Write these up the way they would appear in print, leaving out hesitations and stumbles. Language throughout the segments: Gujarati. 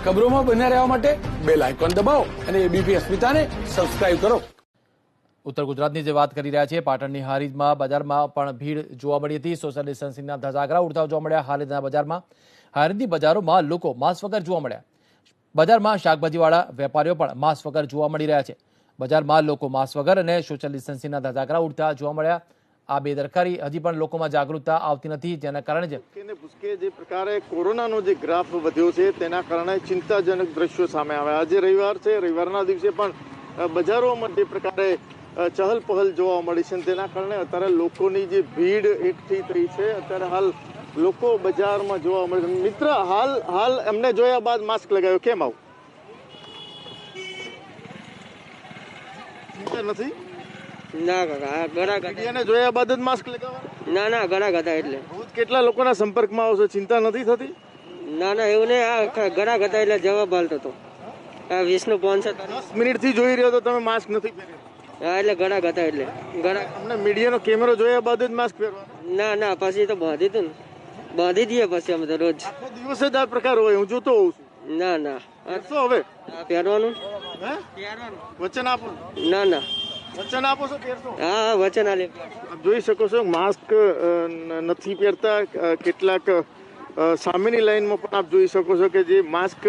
ખબરોમાં બન્યા રહેવા માટે બેલ આઇકોન દબાવો અને એબીપી અસ્મિતાને સબસ્ક્રાઇબ કરો। ઉત્તર ગુજરાતની જે વાત કરી રહ્યા છીએ, પાટણની હારીજમાં બજારમાં પણ ભીડ જોવા મળી હતી। સોશિયલ ડિસ્ટન્સિંગના ધજાગરા ઉડતા જોવા મળ્યા। હારીજના બજારમાં હારીજની બજારોમાં લોકો માસ્ક વગર જોવા મળ્યા। બજારમાં શાકભાજીવાળા વેપારીઓ પણ માસ્ક વગર જોવા મળી રહ્યા છે। બજારમાં લોકો માસ્ક વગર અને સોશિયલ ડિસ્ટન્સિંગના ધજાગરા ઉડતા જોવા મળ્યા। આ બેદરકારી હજી પણ લોકોમાં જાગૃતતા આવતી નથી, જેના કારણે જે પ્રકારે કોરોનાનો જે ગ્રાફ વધ્યો છે તેના કારણે ચિંતાજનક દ્રશ્યો સામે આવ્યા। આજે રવિવાર છે, રવિવારના દિવસે પણ બજારોમાં જે પ્રકારે ચહલ પહલ જોવા મળી છે તેના કારણે અત્યારે લોકોની જે ભીડ એકઠી થઈ છે। અત્યારે હાલ લોકો બજારમાં જોવા મળે છે। મિત્ર, હાલ એમને જોયા બાદ માસ્ક લગાવ્યો, કેમ આવું? નથી ના કાકા, ઘણા મીડિયાને જોયા બાદ જ માસ્ક લગાવવા? ના ઘણા હતા એટલે કેટલા લોકોના સંપર્કમાં આવશો? ચિંતા નથી થતી? ના એવું નહીં, આ ઘણા હતા એટલે જવાબ હાલતો હતો। આ વિષ્ણુ 510 મિનિટથી જોઈ રહ્યો તો તમે માસ્ક નથી પહેર્યો? હા એટલે ઘણા હતા એટલે ઘણા અમને મીડિયાનો કેમેરો જોયા બાદ જ માસ્ક પહેરવા? ના પછી તો બાંધી હતું ને, બાંધી દઈએ પછી અમે તો રોજ દિવસ જ આ પ્રકાર હોય, હું જોતો હોઉં છું। ના શું હવે પહેરવાનું વચન આપો? ના વચન આપો છો પહેરશો? હા વચન આલે। આપ જોઈ શકો છો માસ્ક નથી પહેરતા કેટલાક સામેની લાઈનમાં પણ આપ જોઈ શકો છો કે જે માસ્ક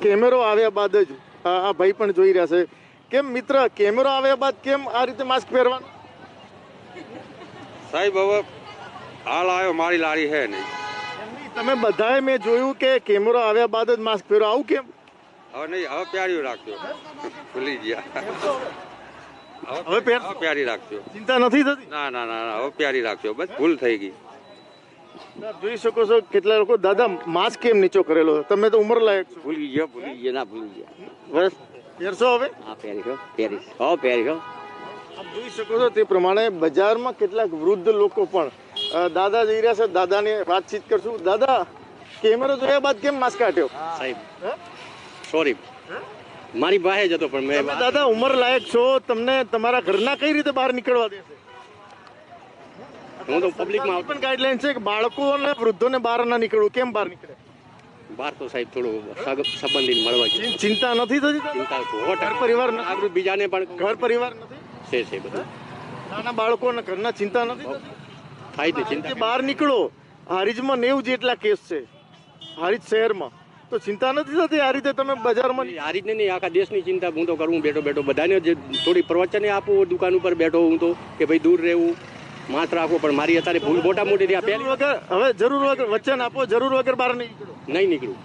કેમેરો આવ્યા બાદ જ આ ભાઈ પણ જોઈ રહ્યા છે। કેમ મિત્ર, કેમેરો આવ્યા બાદ કેમ આ રીતે માસ્ક પહેરવાનું? સાહેબ હવે હાલ આવ્યો, મારી લારી હે નહીં। તમે બધાએ મેં જોયું કે કેમેરો આવ્યા બાદ જ માસ્ક પહેરો, આવું કેમ? હવે નહીં, હવે પ્યારી રાખજો, ભૂલી ગયા। હવે પ્યારી રાખજો, ચિંતા નથી થતી? ના હવે પ્યારી રાખજો, બસ ભૂલ થઈ ગઈ। જોઈ શકો છો કેટલા લોકો, દાદા માસ્ક કેમ નીચો કરેલો? તમે તો ઉંમર લાયક છો। ભૂલી ગયા ના ભૂલી ગયા, બસ પહેરશો હવે? હા પહેરી આપ જોઈ શકો છો તે પ્રમાણે બજારમાં કેટલાક વૃદ્ધ લોકો પણ દાદા જઈ રહ્યા છે, દાદાને વાતચીત કરશું। દાદા, કેમેરો જોયા બાદ કેમ માસ્ક કાઢ્યો? સાહેબ સોરી, મારી પાસે જ હતો પણ મેં દાદા ઉંમર લાયક છો, તમને તમારા ઘરના કઈ રીતે બહાર નીકળવા દેશે? હું તો પબ્લિકમાં પણ ગાઈડલાઈન છે કે બાળકો અને વૃદ્ધોને બહાર ના નીકળવું, કેમ બહાર નીકળે? બહાર તો સાહેબ થોડું સંબંધી મળવા જોઈએ। ચિંતા નથી થતી? ચિંતા ઘર પરિવાર આપણું બીજાને પણ ઘર પરિવાર નથી છે બધું, નાના બાળકો અને ઘરના ચિંતા નથી થતી? થાય તો ચિંતા। બહાર નીકળો, હારીજમાં 90 જેટલા કેસ છે હારીજ શહેરમાં, તો ચિંતા નથી થતી આ રીતે તમે બજારમાં? આ રીતે નહીં, આખા દેશની ચિંતા હું તો કરું બેઠો બધાને જે થોડી પ્રવચને આપું, દુકાન ઉપર બેઠો હું તો કે ભાઈ દૂર રહેવું, માસ્ક રાખવો, પણ મારી અત્યારે ભૂલ મોટા મોટી હવે જરૂર વગર વચન આપો, જરૂર વગર બહાર નહીં નીકળું,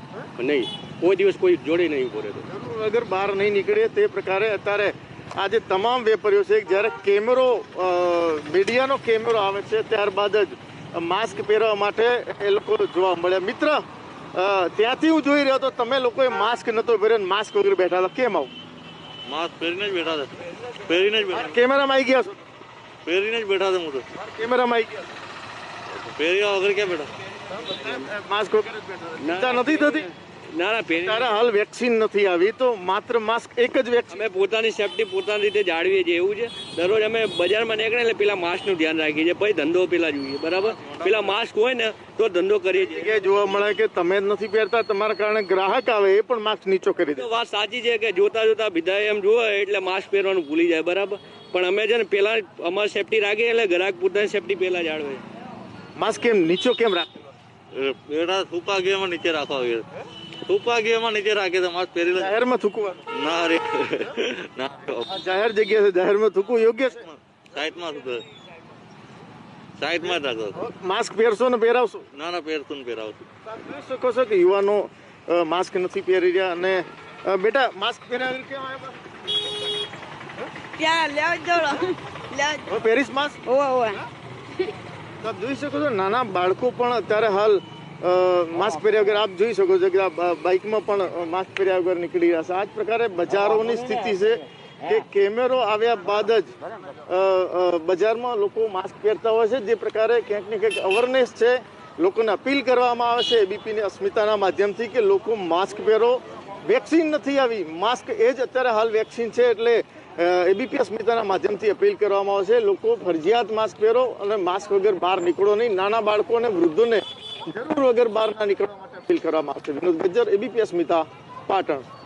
નહીં કોઈ દિવસ કોઈ જોડે નહીં ઉભો રહેતો, જરૂર વગર બહાર નહીં નીકળે। તે પ્રકારે અત્યારે આજે તમામ વેપારીઓ છે, જ્યારે કેમેરો મીડિયાનો કેમેરો આવે છે ત્યારબાદ જ માસ્ક પહેરવા માટે એ લોકો જોવા મળ્યા। મિત્ર, ત્યાંથી હું જોઈ રહ્યો તો તમે લોકોએ માસ્ક નતો પહેર્યો, માસ્ક વગર બેઠા હતા, કેમ આવું? માસ્ક પહેરીને જ બેઠા હતા, પહેરીને જ બેઠા, કેમેરામાં આવી ગયા છો? પહેરીને જ બેઠા હતા, હું તો કેમેરામાં આવી ગયા, પહેર્યા વગર ક્યાં બેઠા? માસ્ક વગર જ બેઠા, ચિંતા નથી થતી? ના ત્યારે હાલ વેક્સિન નથી આવી તો માત્ર માસ્ક એક જ વેક્સિન। અમે પોતાની સેફટી પોતાની રીતે જાળવીએ છીએ, એવું છે। દરરોજ અમે બજારમાં નીકળે એટલે પેલા માસ્કનું ધ્યાન રાખીએ છીએ, ભાઈ ધંધો પેલા જોઈએ, બરાબર? પેલા માસ્ક હોય ને તો ધંધો કરીએ છીએ। જોવા મળે કે તમે જ નથી પહેરતા, તમારા કારણે ગ્રાહક આવે એ પણ માસ્ક નીચો કરી દે। વાત સાચી છે કે જોતા બધા એમ જોવે એટલે માસ્ક પહેરવાનું ભૂલી જાય, બરાબર? પણ અમે છે ને પેલા અમારી સેફટી રાખીએ એટલે ગ્રાહક પોતાની સેફટી પેલા જાળવે। માસ્ક કેમ નીચો કેમ રાખે? બેટા થૂકા ગેમાં નીચે રાખવા આવે, થૂકા ગેમાં નીચે રાખે તો માસ્ક પહેરી લે। જાહેરમાં થૂકવાનું ના રે, ના જાહેર જગ્યા છે, જાહેરમાં થૂકવું યોગ્ય છે? સાઈડમાં થૂકે, સાઈડમાં જ રાખો। માસ્ક પહેરશો ને પહેરાવશો? ના પહેરતું ને પહેરાવશું। જોઈ શકો છો કે યુવાનો માસ્ક નથી પહેરી રહ્યા। અને બેટા માસ્ક પહેરાવી કેમ આવ્યા? પેરિસ માસ્ક જોઈ શકો છો, નાના બાળકો પણ અત્યારે હાલ માસ્ક પહેર્યા વગર આપ જોઈ શકો છો કે આ બાઇકમાં પણ માસ્ક પહેર્યા વગર નીકળી રહ્યા છે। આ જ પ્રકારે બજારોની સ્થિતિ છે કે કેમેરો આવ્યા બાદ જ બજારમાં લોકો માસ્ક પહેરતા હોય છે। જે પ્રકારે ક્યાંક ને ક્યાંક અવેરનેસ છે, લોકોને અપીલ કરવામાં આવે છે એબીપીની અસ્મિતાના માધ્યમથી કે લોકો માસ્ક પહેરો। વેક્સિન નથી આવી, માસ્ક એ જ અત્યારે હાલ વેક્સિન છે, એટલે એબીપી અસ્મિતાના માધ્યમથી અપીલ કરવામાં આવે છે લોકો ફરજિયાત માસ્ક પહેરો અને માસ્ક વગર બહાર નીકળો નહીં। નાના બાળકો અને વૃદ્ધોને જરૂર વગર બહાર ના નીકળવા માટે અપીલ કરવામાં આવશે। વિનોદ ગજ્જર, એબીપી અસ્મિતા, પાટણ.